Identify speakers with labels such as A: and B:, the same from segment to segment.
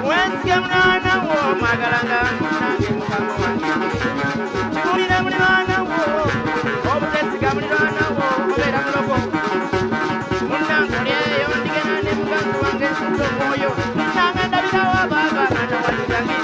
A: wensige mwana wo mwagalanga nange mukama wange kikulira muliraana wo obutesiga muliraana wo obeera mulogo munnange olyeyo ndigenda ne muganzi wange nsuza omwoyo nange ndabirawo abaagaana wazigange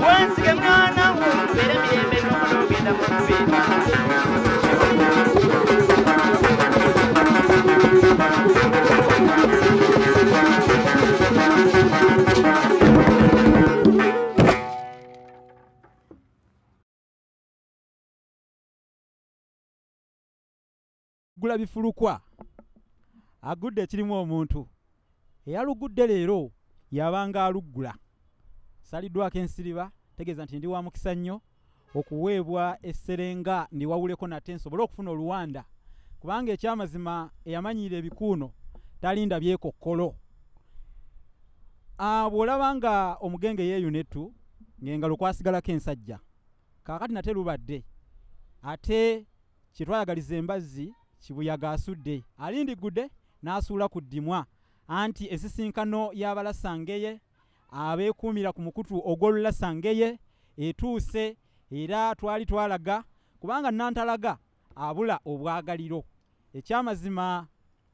A: wensige mwana wo obeere mirembe n'okola ogenda mu kubeera
B: gula bifulukwa agudde ekirimu omuntu eyalugudde leero yabanga aluggula saliddwako ensiriba tegeeza nti ndi wa mukisa nnyo okuweebwa esserenga ndi wawuleko nate nsobole okufuna oluwanda kubanga ekyamazima eyamanyiira ebikuuno talinda byekokkolo bw'olaba nga omugenge yeeyunettu ng'engalo kwasigalako ensajja kaakati nate lubadde ate kyetwayagaliza embazzi kibuyaga asudde alindigudde n'asuula ku ddimwa anti ensisinkano y'Abalasangeye abeekuumira ku mukutu ogw'Olulasangeye etuuse era twali twalaga kubanga nantalaga abula obwagaliro ekyamazima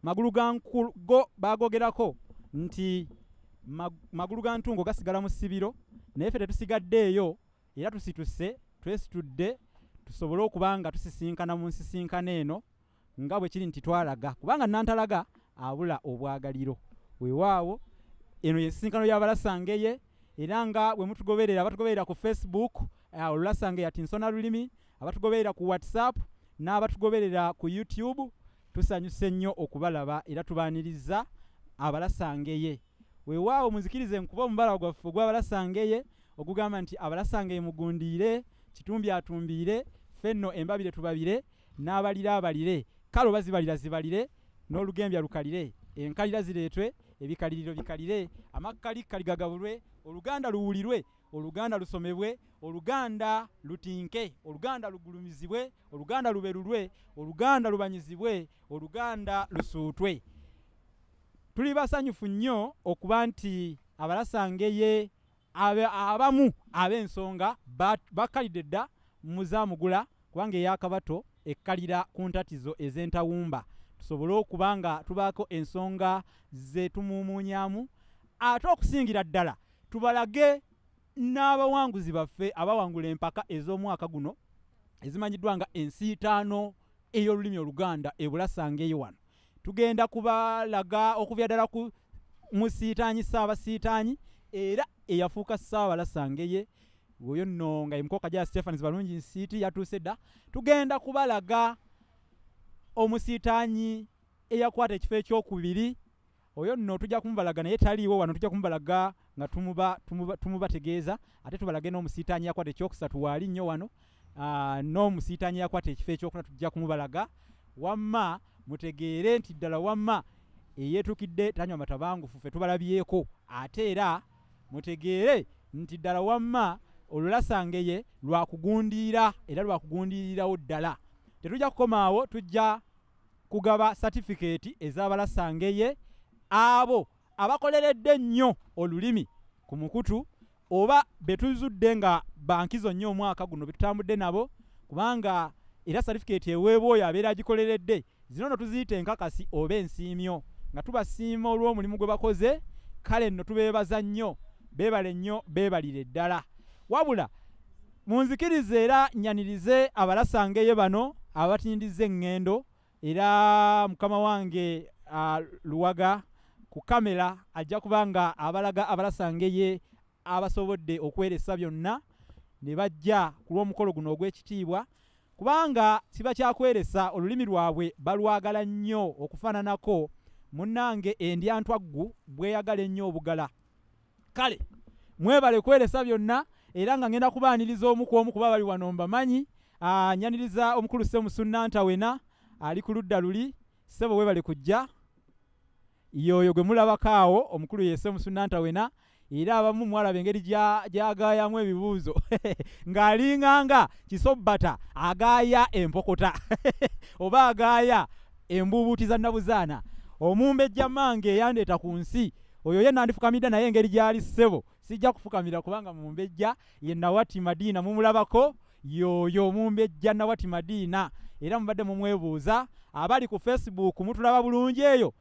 B: magulu ga nkugo bagogerako nti magulu ga ntungo gasigala mu ssibiro naye ffe tetusigaddeeyo era tusituse twesitudde tusobole okuba nga tusisinkana mu nsisinkano eno nga bwe kiri nti twalaga kubanga nantalaga abula obwagaliro weewaawo eno yensisinkano y'Abalasangeye era nga bwe mutugoberera abatugoberera ku Facebook Olulasangeye ati nsona lulimi abatugoberera ku WhatsApp n'abatugoberera ku YouTube tusanyuse nnyo okubalaba era tubaaniriza Abalasangeye weewaawo muzikirize nkuba omubala gwaffe ogw'Abalasangeye ogugamba nti Abalasangeye mugundiire kitumbi atumbiire fenno embabire tubabire n'abalira abalire kalo bazibalira zibalire n'olugembya lukalire enkalira zireetwe ebikaliriro bikalire amakali kaligagabulwe oluganda luwulirwe oluganda lusomebwe oluganda lutinke oluganda lugulumizibwe oluganda luberulwe oluganda lubanyizibwe oluganda lusuutwe tuli basanyufu nnyo okuba nti Abalasangeye abamu ab'ensonga bakalidde dda muzaamugula kubanga eyakabato ekkalira ku ntatizo ez'entawumba tusobole okuba nga tubaako ensonga ze tumuumuunyaamu ate okusingira ddala tubalage n'abawanguzi baffe abawangula empaka ez'omwaka guno ezimanyiddwa nga ensiitaano ey'olulimi Oluganda e Bulasangeye wano tugenda kubalaga okuvya ddala ku musiitaanyi Ssaabasiitaanyi era eyafuuka Ssaabalasangeye oyo nno nga Mukolo Kajala Stephens BALUNGINSIITI yatuuse dda tugenda kubalaga omusiitaanyi eyakwata ekifo ekyokubiri oyo nno tujja kumubalaga naye taliiwo wano tujja kumubalaga nga tumubategeeza ate tubalage n'omusiitaanyi yakwata ekyokusatu waali nnyo wano n'omusiitaanyi yakwata ekifo ekyokuna tujja kumubalaga wamma mutegeere nti ddala wamma eyeetukidde tanywa matabangufu ffe tubalabyeko ate era mutegeere nti ddala wamma Olulasangeye lwakugundiira era lwakugundiirirawo ddala tetujja kukomaawo tujja kugaba certificate ez'Abalasangeye abo abakoleredde nnyo olulimi ku mukutu oba betuzudde nga bankizo nnyo omwaka guno betutambudde nabo kubanga era certificate eweebwa oyo abeera agikoleredde zino no tuziyita enkakasi oba ensiimyo nga tubasiima olw'omulimu gwe bakoze kale nno tubeebaza nnyo beebale nnyo beebalire ddala wabula munzikirize era nyanirize Abalasangeye bano abatindiza eŋŋendo era mukama wange Luwaga ku kamera ajja kubanga abalaga Abalasangeye abasobodde okweresa byonna ne bajja ku lw'omukolo guno ogw'ekitiibwa kubanga kiba kyakweresa olulimi lwabwe balwagala nnyo okufaananako munnange endyantwaggu bweyagala ennyo obugala kale mwebale kweresa byonna era nga ngenda kubaaniriza omu ku omu kuba bali wano mbamanyi nyaniriza omukulu Ssemusunnantawena ali ku ludda luli ssebo webale kujja yoyo gwe mulabakaawo omukulu ye Ssemusunnantawena era abamu mwalaba engeri gyagaayamu ebibuuzo ng'alinganga kisobbata agaaya empokota oba agaaya embuubuuti za nnabuzaana omumbejja mange eyandeeta ku nsi oyo ye nandifukamidde naye engeri gyali ssebo sijja kufukamira kubanga mumbejja ye Nawati Madiina mumulabako yoyo mumbejja Nawati Madiina era mubadde mumwebuuza abali ku Facebook mutulaba bulungi eyo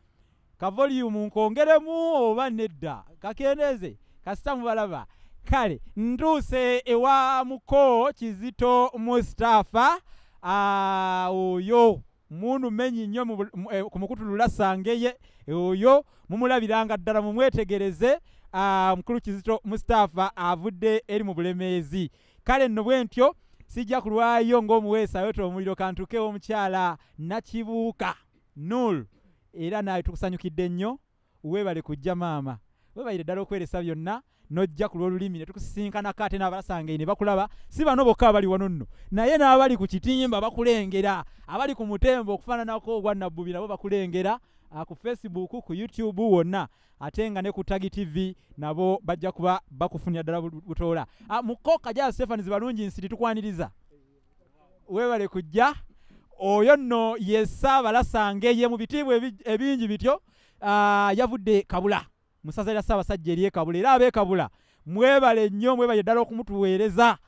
B: ka volume nkongeremu oba nedda kakendeeze kasita mubalaba kale ntuuse ewa muko Kizito Mustafa oyo mundu menyi nnyo ku mukutu Abalasangeye oyo mumulabiranga ddala mumwetegereze mukulu Kizito Mustafa avudde eri mu bulemeezi kale nno bwe ntyo sijja kulwayo ng'omuweesa yoto omuliro Kantuke omukyala Nakibuuka Nul era naye tukusanyukidde nnyo weebale kujja maama weebalire ddala okweresa byonna nojja ku lw'olulimi ne tukusisinkanako ate n'Abalasangeye ne bakulaba si bano bokka abali wano nno naye n'abali ku kitimba bakulengera abali ku mutembo okufaananako ogwa Nabbubi nabo bakulengera ku Facebook ku YouTube wonna ate nga ne ku Tagi TV nabo bajja kuba bakufunira ddala butoola mukoka ja Stefani Balunginsiti tukwaniriza weebale kujja oyo nno ye Abalasangeye mu bitiibwa ebingi bityo yavudde Kabula musaza lya Ssaabasajja eri Kabula era ab'e Kabula mwebale nnyo mwebale ddala okumutuweereza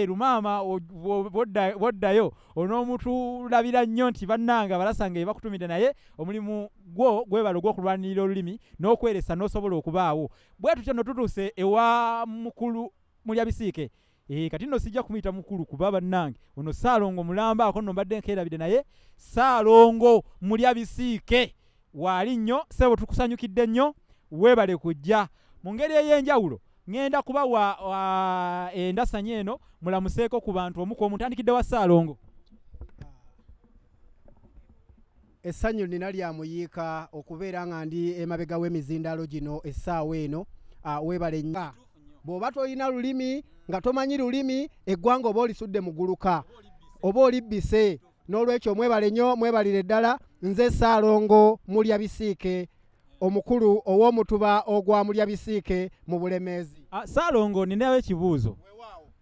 B: lumaama boddayo onoomutulabira nnyo nti bannanga Abalasangeye bakutumidde naye omulimu gwo gwebale ogw'okulwanirira olulimi n'okweresa n'osobola okubaawo bwe tutyo nno tutuuse ewa mukulu Mulyabisiike kati nno sijja kumuyita mukulu kuba bannange ono Ssaalongo mulambaako nno mbadde nkeerabidde naye Ssaalongo Mulyabisiike waali nnyo sebo tukusanyukidde nnyo weebale kujja mu ngeri ey'enjawulo ngenda kubawa endasanya eno mulamuseeko ku bantu omuku omutandikidde wa Ssaalongo.
C: Essanyu nina lya muyiika okubeera nga ndi emabega w'emizindaalo gino essaawa eno weebale nnyo bw'oba tolina lulimi nga tomanyi lulimi eggwanga oba olisudde muguluka oba olibbise n'olwekyo mwebale nnyo mwebalire ddala nze Ssaalongo Mulyabisiike omukulu ow'omutuba ogwa Mulyabisiike mu bulemeezi.
B: Ssaalongo ninayo ekibuuzo.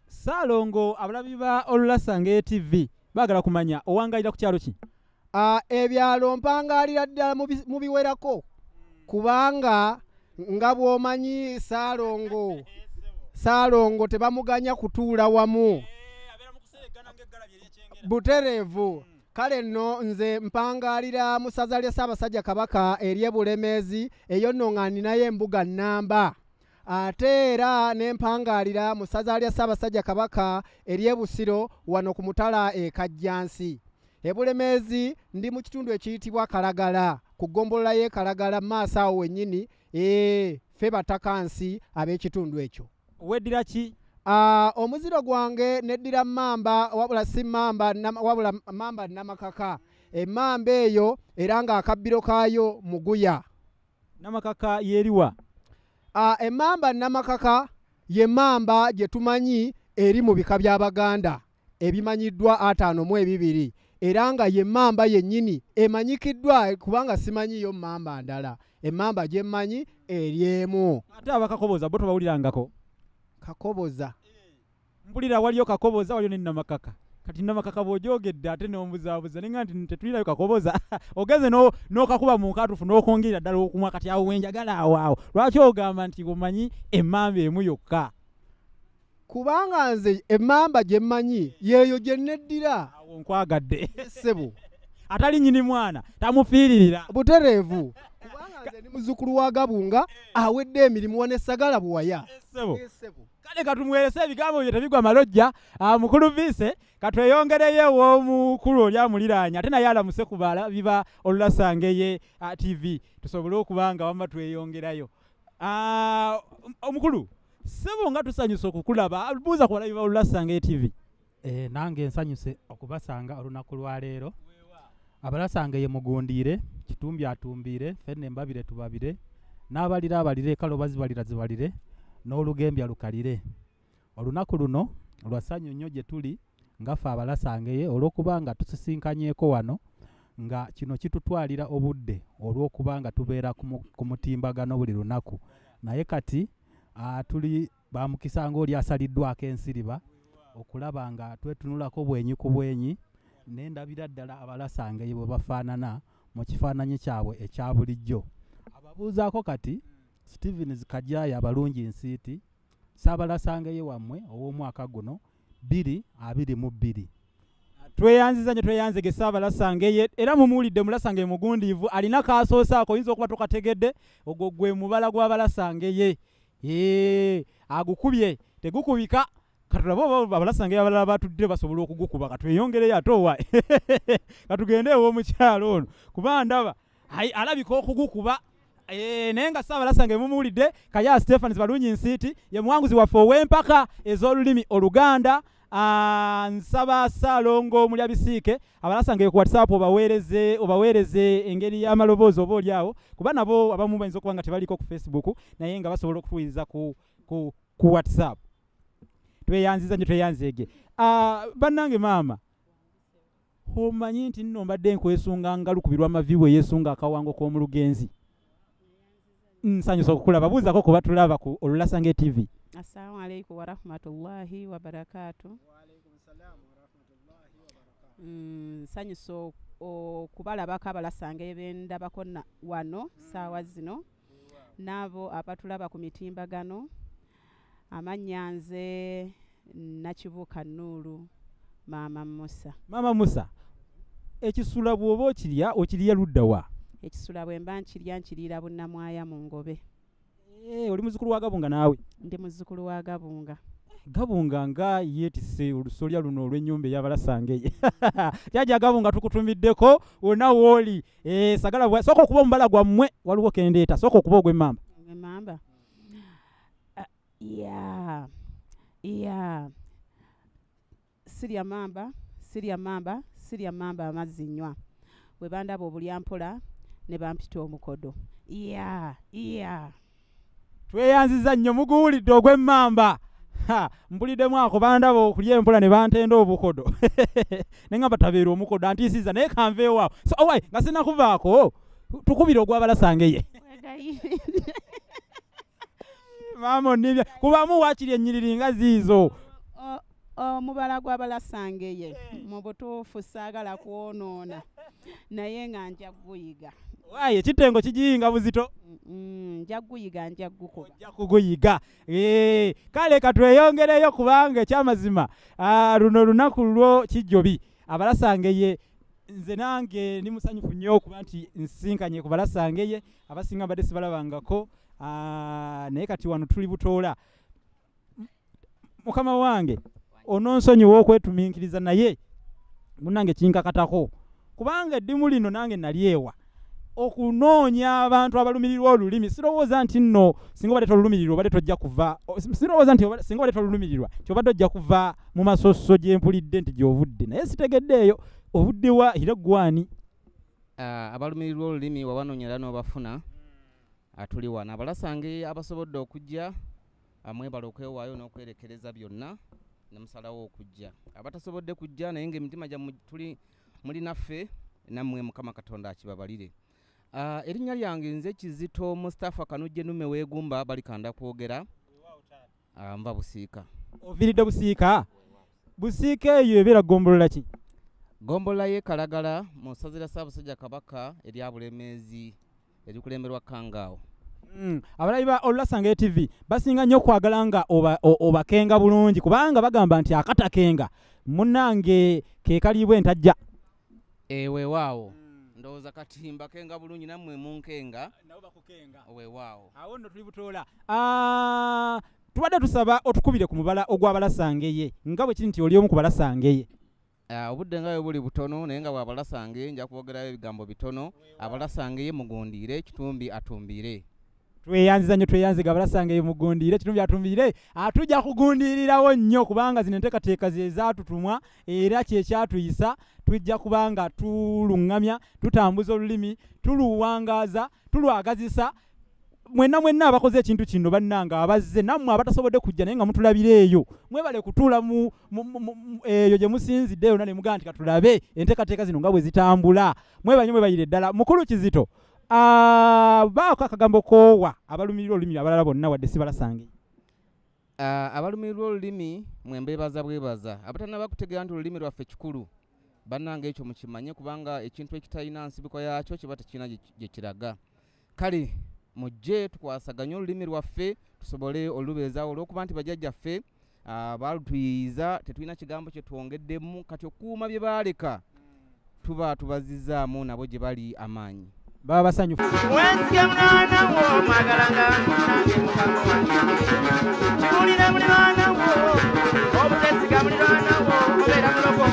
B: Ssaalongo abalabi ba Abalasangeye TV baagala kumanya owangalira ku kyalo ki?
C: Ebyalo mpangalira ddala mu biwerako kubanga nga bw'omanyi Ssaalongo tebamuganya kutuula wamu butereevu. Kale nno nze mpangalira mu ssaza lya Ssaabasajja Kabaka ery'e Bulemeezi eyo nno nga ninayo embuga nnamba ate era ne mpangalira mu ssaza lya Ssaabasajja Kabaka ery'e Busiro wano ku mutala Kajjansi. E Bulemeezi ndi mu kitundu ekiyitibwa Kalagala ku ggombolola y'e Kalagala maaso awo wennyini ffe batakansi ab'ekitundu ekyo.
B: Weddira ki?
C: Omuziro gwange neddira mamba wabula si mamba wabula mamba namakaka emamba eyo era nga akabbiro kaayo muguya.
B: Namakaka yeriwa?
C: Emamba namakaka ye mamba gye tumanyi eri mu bika by'Abaganda ebimanyiddwa 52 era nga ye mamba yennyini emanyikiddwa kubanga simanyiyo mamba ndala emamba gye mmanyi eryemu.
B: Ate abakakoboza bo tobawulirangako?
C: Kakoboza
B: mpulira waliyo kakoboza waliyo ne namakaka kati namakaka bw'ogyogedde ate n'ombuzaabuza nenga nti tetulirayo kakoboza ogeze n'okakuba mu nkatufu n'okwongera ddala okumwa kati awo wenjagala awo lwaki ogamba nti omanyi emmamba emu yokka?
C: Kubanga nze emmamba gye mmanyi yeeyo gye neddira.
B: Awo nkwagadde
C: ssebo
B: atali nnyini mwana tamufiiririra
C: butereevu kubanga nze ni muzzukulu wa Gabunga awedde emirimu wanessagala buwaya.
B: Ssebo kale katumuweerese ebigambo bye tebigwa malojja mukulu Viise katweyongereyo ow'omukulu oli amuliraanya ate naye alamuse ku balabi ba Abalasangeye TV tusobole okuba nga wamma tweyongerayo. Omukulu ssebo nga tusanyuse okukulaba buuza ku balabi ba Abalasangeye TV.
D: Nange nsanyuse okubasanga olunaku lwa leero. Abalasangeye mugundiire kitumbi atumbiire fenne mbabire tubabire n'abalira abalire kalo bazibalira zibalire n'olugembya lukalire. Olunaku luno lwa ssanyu nnyo gye tuli ngaffe Abalasangeye olw'okuba nga tusisinkanyeeko wano nga kino kitutwalira obudde olw'okuba nga tubeera ku mutimbagano buli lunaku naye kati tuli bamukisa ng'oli asaliddwako ensiriba okulaba nga twetunulako bwenyi ku bwenyi n'endabira ddala Abalasangeye bwe bafaanana mu kifaananyi kyabwe ekya bulijjo. Ababuuzaako kati Steven Kajaya Abalunginsiiti Ssaabalasangeeye wammwe ow'omwaka guno 2022.
B: Tweyanziza tweyanzege Ssaabalasangeeye era mumuwulidde Mulasangeye mugundiivu alina kaasoosaako oyinza okuba tokategedde ogwo gwe mubala gw'Abalasangeye. Agukubye tegukubika katulaba Abalasangeye abalala batudde basobola okugukuba katweyongereyo ate owa katugende ew'omukyalo ono kuba ndaba alabika okugukuba. Naye nga Ssaabalasangeeye mumuwulidde Kaya Stephen Balunginsiiti ye muwanguzi waffe ow'empaka ez'olulimi Oluganda. Nsaba Ssaalongo Mulya Bisiike Abalasangeye ku WhatsApp obaweereze engeri y'amaloboozi oba oliawo kuba nabo abamu bayinza okuba nga tebaliko ku Facebook naye nga basobola okutuwiriza ku WhatsApp. Tweyanziza tweyanzege. Bannange maama omanyi nti nno mbadde nkwesunga ngalukubirwa amaviibu eyeesunga akawango k'omulugenzi. Nsanyusa okukulaba buuzako kuba tulaba ku Olulasangeye TV.
E: Assalamu alaikum wa rahmatullahi wa barakatuh.
C: Wa alaikum salam wa rahmatullahi wa barakatuh.
E: Sanyusa okubalabako Abalasangeye bendabako wano saawa zino n'abo abatulaba ku mitimbagano. Amannya nze Nakibuuka Nuuru Maama Musa.
B: Maama Musa, ekisula bw'oba okirya ludda wa?
E: Ekisula bwe mba nkiriira Bunnamwaya mu Ngobe.
B: Oli muzzukulu wa Gabunga naawe?
E: Ndi muzzukulu wa Gabunga.
B: Gabunga nga yeetisse olusolya luno olw'ennyumba ey'Abalasangeye. Jjajja Gabunga tukutumiddeko wonna wooli. Sagala sooka okuba omubala gwammwe waliwo kendeeta sooka okuba ogw'emmamba.
E: Emmamba? Sirya mamba amazzi nnywa. Bwe bandaba obulyampola ne bampita omukodo.
B: Tweyanziza nnyo muguwulidde ogw'emmamba. Mpuliddemu ako bandaba okulya empola ne bantenda obukodo. Ne ngamba tabeera omukodo antiisiza naye kanveewaawo. So nga sinnakuvaako tukubire ogw'Abalasangeye. Maama onnibya kubamu waakiri ennyiriri nga ziizo.
E: Omubala gw'Abalasangeye mu butuufu saagala kwonoona naye nga nja guyiga.
B: Waaye ekitengo kigiyinga buzito.
E: Nja guyiga nja gukuba.
B: Nja kuguyiga. Kale katweyongereyo kubanga ekyamazima luno lunaku lwo kijjobi. Abalasangeye nze nange ndi musanyufu nnyo okuba nti nsinkanye ku Balasangeye abasinga mbadde sibalabangako. Naye kati wano tuli Butoola. Mukama wange ononsonyiwa okwetuminkiriza naye munange kinkakatako kubanga eddimu lino nange nalyewa okunoonya abantu abalumirirwa olulimi. Sirowooza nti nno singa obadde tolulumirirwa obadde tojja kuva. Sirowooza nti singa obadde tolulumirirwa nti obadde ojja kuva mu masoso gye mpulidde nti gy'ovudde naye sitegeddeeyo ovuddewa era gwani.
F: Abalumirirwa olulimi wabanoonyera n'obafuna atuli wano. Abalasangeye abasobodde okujja amwebala okwewaayo n'okwerekereza byonna namusalawo okujja. Abatasobodde kujja naye ng'emitima gyammwe muli naffe nammwe Mukama Katonda akibabalire. Erinnya lyange nze Kizito Mustafa Kanujje Nume Weegumba balikanda kwogera. Nva Busiika.
B: Oviridde Busiika? Busiika eyo ebeera gombolola ki?
F: Gombolola y'e Kalagala mu ssaza lya Ssaabasajja Kabaka erya Bulemeezi erikulemberwa Kangaawo.
B: Abalabi ba Olulasangeye TV basinga nnyo okwagala nga obakenga bulungi kubanga bagamba nti akatakenga munnange ke kaliibwa entajja.
F: Weewaawo ndowooza kati mbakenga bulungi nammwe munkenga
B: nabo bakukenga.
F: Weewaawo
B: awo nno tuli Butoola. Tubadde tusaba otukubire ku mubala ogw'Abalasangeye nga bwe kiri nti oli omu ku Balasangeye.
F: Obudde nga bwe buli butono naye nga bw'Abalasangeye nja kwogerayo ebigambo bitono. Abalasangeye mugundiire Kitumbi atumbiire.
B: Tweyanziza nnyo tweyanziga Abalasangeye mugundiire Kitumbi atumbiire. Atujja kugundirirawo nnyo kubanga zino enteekateeka ze zaatutumwa era kyekyatuyisa. Tujja kubanga tuluŋŋamya tutambuza olulimi tuluwangaaza tulwagazisa. Mwenna abakoze ekintu kino bannanga abazze nammwe abatasobodde kujja naye nga mutulabira eyo mwebale kutuula eyo gye musinzidde yonna ne mugaa nti katulabe enteekateeka zino nga bwe zitambula. Mwebayire ddala. Mukulu Kizito baako akagambo koowa abalumirira olulimi abalala bonna wadde si Balasangeye.
F: Abalumirirwa olulimi mwembeebaza bwebaza abatannaba kutegeera nti olulimi lwaffe kikulu bannanga ekyo mukimanye kubanga ekintu ekitalina nsibiko yaakyo kiba tekirina gye kiraga. Kale mujje tukwasaganye olulimi lwaffe tusobole olubeezaawo olw'okuba nti bajjajjaffe baalutuyiiza tetulina kigambo kye twongeddemu kati okuuma bye baaleka tuba tubazizzaamu nabo gye bali amaanyi
B: baba basanyufu
A: wenzige mwana wo magalanga nange mukama wange kiwulira muliraana wo obutesiga muliraana wo obeera mulogo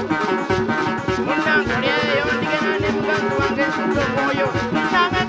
A: munnange olyeyo ndigenda ne muganzi wange nsudde omwoyo nange